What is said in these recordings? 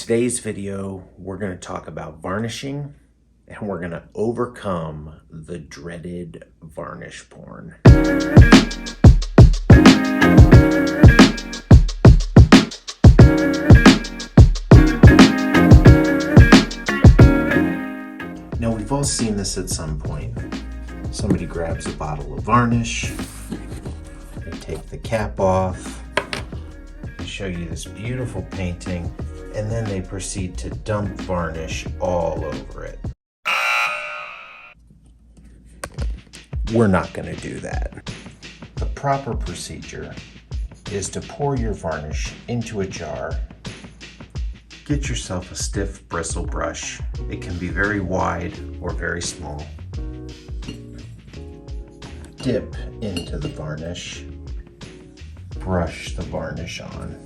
In today's video, we're going to talk about varnishing, and we're going to overcome the dreaded varnish porn. Now, we've all seen this at some point. Somebody grabs a bottle of varnish, they take the cap off, they show you this beautiful painting, and then they proceed to dump varnish all over it. We're not going to do that. The proper procedure is to pour your varnish into a jar. Get yourself a stiff bristle brush. It can be very wide or very small. Dip into the varnish. Brush the varnish on.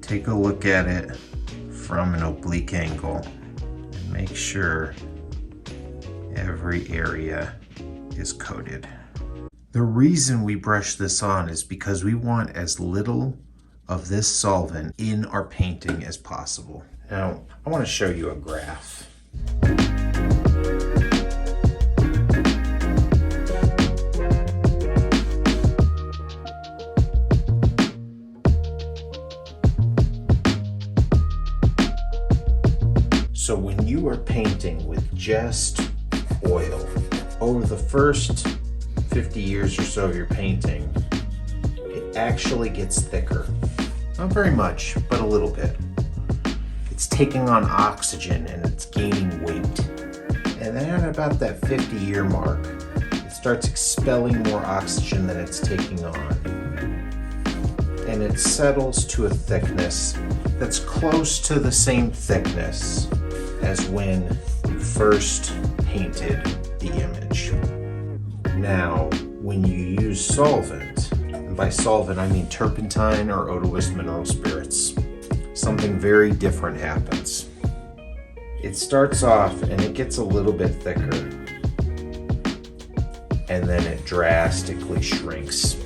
Take a look at it from an oblique angle and make sure every area is coated. The reason we brush this on is because we want as little of this solvent in our painting as possible. Now, I want to show you a graph. So when you are painting with just oil, over the first 50 years or so of your painting, it actually gets thicker. Not very much, but a little bit. It's taking on oxygen and it's gaining weight. And then at about that 50-year mark, it starts expelling more oxygen than it's taking on. And it settles to a thickness that's close to the same thickness as when you first painted the image. Now, when you use solvent, and by solvent I mean turpentine or odorless mineral spirits, something very different happens. It starts off and it gets a little bit thicker, and then it drastically shrinks.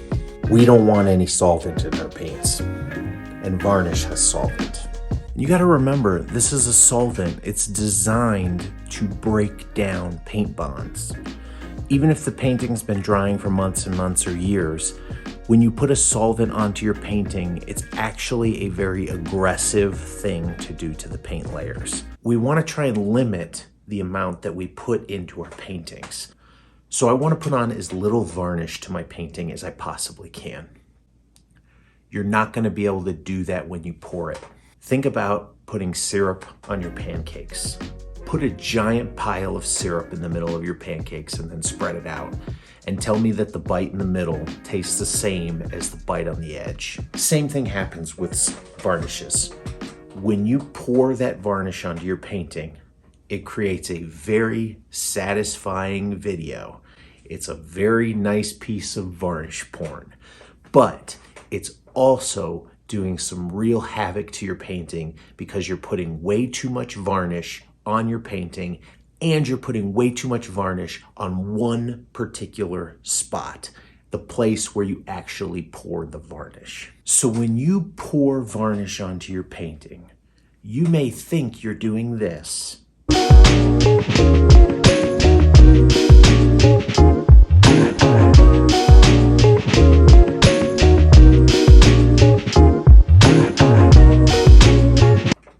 We don't want any solvent in our paints, and varnish has solvent. You got to remember, this is a solvent. It's designed to break down paint bonds. Even if the painting's been drying for months and months or years, when you put a solvent onto your painting, it's actually a very aggressive thing to do to the paint layers. We want to try and limit the amount that we put into our paintings. So I want to put on as little varnish to my painting as I possibly can. You're not going to be able to do that when you pour it. Think about putting syrup on your pancakes. Put a giant pile of syrup in the middle of your pancakes and then spread it out. And tell me that the bite in the middle tastes the same as the bite on the edge. Same thing happens with varnishes. When you pour that varnish onto your painting, it creates a very satisfying video. It's a very nice piece of varnish porn, but it's also doing some real havoc to your painting because you're putting way too much varnish on your painting and you're putting way too much varnish on one particular spot, the place where you actually poured the varnish. So when you pour varnish onto your painting, you may think you're doing this.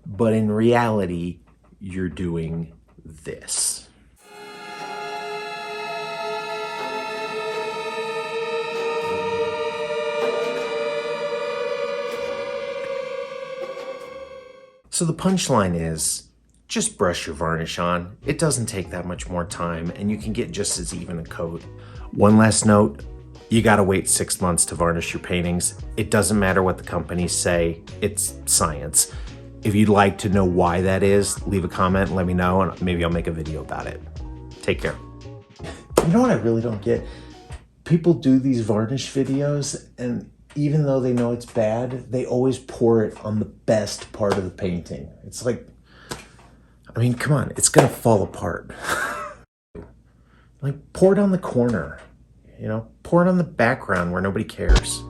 But in reality, you're doing this. So the punchline is, just brush your varnish on. It doesn't take that much more time and you can get just as even a coat. One last note, you gotta wait 6 months to varnish your paintings. It doesn't matter what the companies say, it's science. If you'd like to know why that is, leave a comment and let me know, and maybe I'll make a video about it. Take care. You know what I really don't get? People do these varnish videos, and even though they know it's bad, they always pour it on the best part of the painting. It's like, I mean, come on, it's gonna fall apart. Like, pour it on the corner, you know? Pour it on the background where nobody cares.